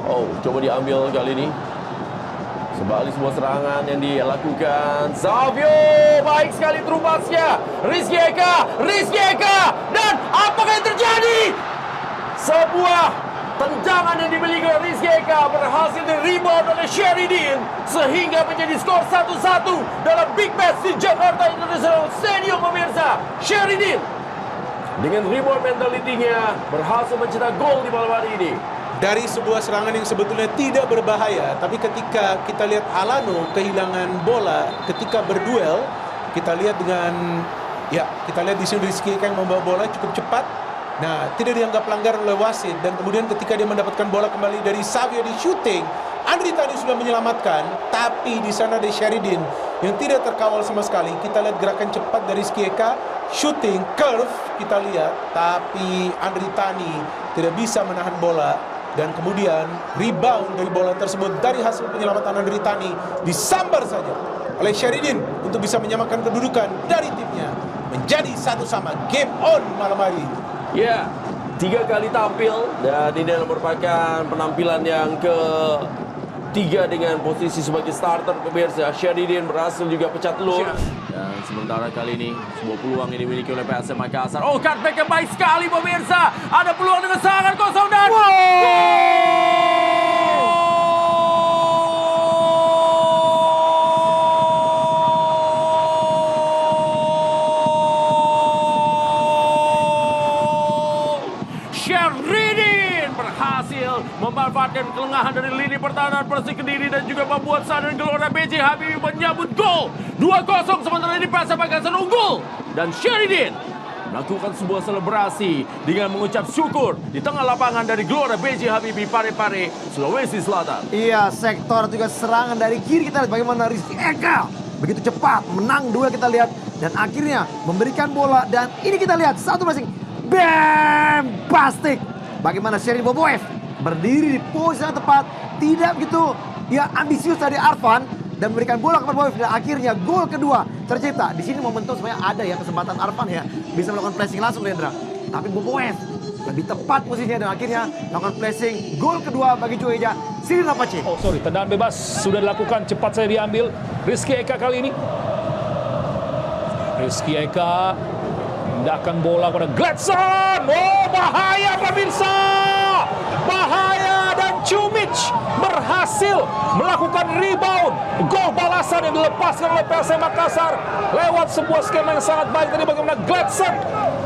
Oh, coba diambil kali ini. Sebalik sebuah serangan yang dilakukan Xavier, baik sekali terupasnya. Rizky Eka, dan apakah yang terjadi? Sebuah tendangan yang dimiliki oleh Rizky Eka berhasil di rebound oleh Sheridan sehingga menjadi skor 1-1 dalam Big Match di Jakarta International Stadium pemirsa. Sheridan dengan rebound mentalitinya berhasil mencetak gol di malam hari ini. Dari sebuah serangan yang sebetulnya tidak berbahaya, tapi ketika kita lihat Alano kehilangan bola ketika berduel, kita lihat di sini Rizky Eka yang membawa bola cukup cepat. Nah, tidak dianggap pelanggaran oleh wasit, dan kemudian ketika dia mendapatkan bola kembali dari Xavier di shooting, Andri tadi sudah menyelamatkan, tapi di sana ada Sheridan yang tidak terkawal sama sekali. Kita lihat gerakan cepat dari Rizky Eka, shooting curve kita lihat, tapi Andri Tani tidak bisa menahan bola. Dan kemudian rebound dari bola tersebut dari hasil penyelamatan Andri Tani disambar saja oleh Sheridan untuk bisa menyamakan kedudukan dari timnya menjadi 1-1. Game on malam hari. Ya, 3 kali tampil dan ini merupakan penampilan yang ketiga dengan posisi sebagai starter pemirsa. Sheridan berhasil juga pecah telur. Dan sementara kali ini sebuah peluang yang dimiliki oleh PSM Makassar. Oh, cutback yang baik sekali pemirsa. Ada peluang dengan serangan kosong dan Sheridan berhasil memanfaatkan kelengahan dari lini pertahanan Persik Kediri dan juga membuat sadar Gelora B.J. Habibie menyambut gol 2-0, sementara ini PSM Makassar unggul. Dan Sheridan melakukan sebuah selebrasi dengan mengucap syukur di tengah lapangan dari Gelora B.J. Habibie Parepare, Sulawesi Selatan. Iya, sektor juga serangan dari kiri kita lihat bagaimana Rizky Eka begitu cepat menang duel kita lihat dan akhirnya memberikan bola, dan ini kita lihat satu passing. Bam! Plastik. Bagaimana Sheridan Boboev berdiri di posisi yang tepat, tidak begitu ambisius dari Arfan dan memberikan bola kepada Boboev, dan akhirnya gol kedua tercipta. Di sini momentum sebenarnya ada kesempatan Arfan bisa melakukan pressing langsung, Lendra. Tapi Boboev lebih tepat posisinya dan akhirnya melakukan pressing. Gol kedua bagi Cueja. Sirina Pace. Oh sorry, tendangan bebas sudah dilakukan, cepat saya diambil Rizky Eka kali ini. Rizky Eka pindahkan bola kepada Gladson. Oh, bahaya pemirsa. Bahaya, dan Cumic berhasil melakukan rebound. Gol balasan yang dilepaskan oleh PSM Makassar lewat sebuah skema yang sangat baik tadi, bagaimana Gladson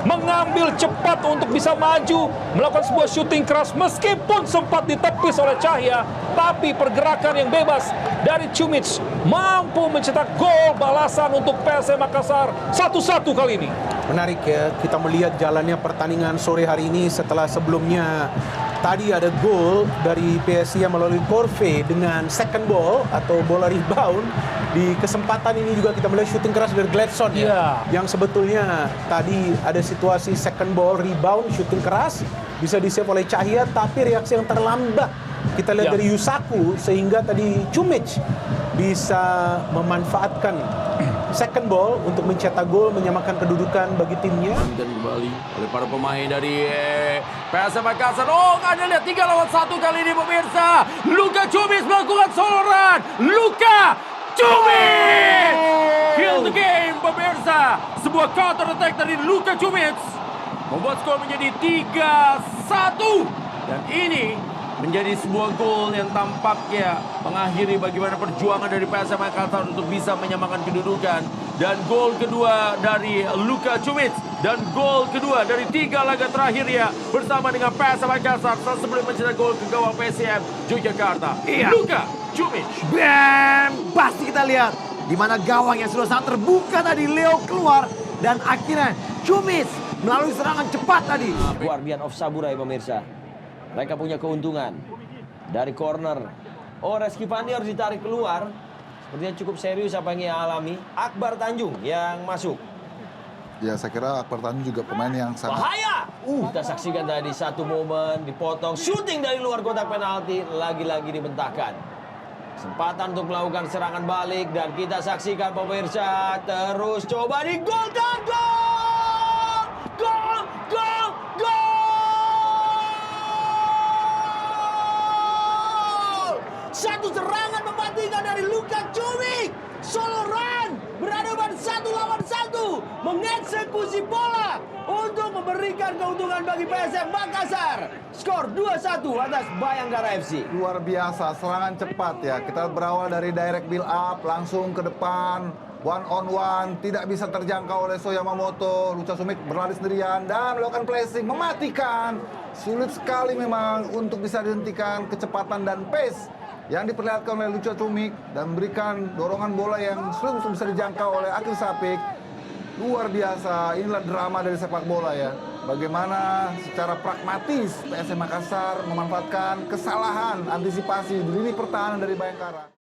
mengambil cepat untuk bisa maju, melakukan sebuah shooting keras meskipun sempat ditepis oleh Cahya, tapi pergerakan yang bebas dari Cumic mampu mencetak gol balasan untuk PSM Makassar 1-1 kali ini. Menarik ya, kita melihat jalannya pertandingan sore hari ini setelah sebelumnya tadi ada gol dari PSIA melalui Corve dengan second ball atau bola rebound. Di kesempatan ini juga kita melihat shooting keras dari Gladson yang sebetulnya tadi ada situasi second ball rebound shooting keras bisa di-save oleh Cahya, tapi reaksi yang terlambat kita lihat dari Yusaku sehingga tadi Cumic bisa memanfaatkan second ball untuk mencetak gol, menyamakan kedudukan bagi timnya. Dan kembali oleh para pemain dari PSM Makassar. Oh, Anda lihat 3 lawan 1 kali ini pemirsa. Luka Cumic melakukan soloran. Luka Cumic kill the game pemirsa. Sebuah counter attack dari Luka Cumic membuat skor menjadi 3-1. Dan ini menjadi sebuah gol yang tampaknya mengakhiri bagaimana perjuangan dari PSM Makassar untuk bisa menyamakan kedudukan. Dan gol kedua dari Luka Cumic dan gol kedua dari 3 laga terakhir bersama dengan PSM Makassar sebelum mencetak gol ke gawang PSM Yogyakarta. Luka Cumic. Bam! Pasti kita lihat di mana gawang yang sudah sangat terbuka tadi, Leo keluar dan akhirnya Cumic melalui serangan cepat tadi. Guardian of Saburai pemirsa. Mereka punya keuntungan dari corner. Oh, Reski Pandi harus ditarik keluar. Sepertinya cukup serius apa yang ia alami. Akbar Tanjung yang masuk. Ya, saya kira Akbar Tanjung juga pemain yang sangat bahaya. Kita saksikan tadi satu momen dipotong shooting dari luar kotak penalti, lagi-lagi dibentahkan. Kesempatan untuk melakukan serangan balik dan kita saksikan pemirsa terus coba digolkan. Gol! Gol! Gol! Gol! Satu serangan mematikan dari Luka Cumik. Solo run berhadapan 1 lawan 1, mengeksekusi bola untuk memberikan keuntungan bagi PSM Makassar. Skor 2-1 atas Bayangkara FC. Luar biasa, serangan cepat ya. Kita berawal dari direct build up, langsung ke depan, one on one, tidak bisa terjangkau oleh So Yamamoto. Luka Cumik berlari sendirian dan melakukan pressing, mematikan. Sulit sekali memang untuk bisa dihentikan kecepatan dan pace yang diperlihatkan oleh Luka Cumik dan memberikan dorongan bola yang sulit bisa dijangkau oleh Akil Sapik. Luar biasa, inilah drama dari sepak bola ya. Bagaimana secara pragmatis PSM Makassar memanfaatkan kesalahan antisipasi di lini pertahanan dari Bayangkara.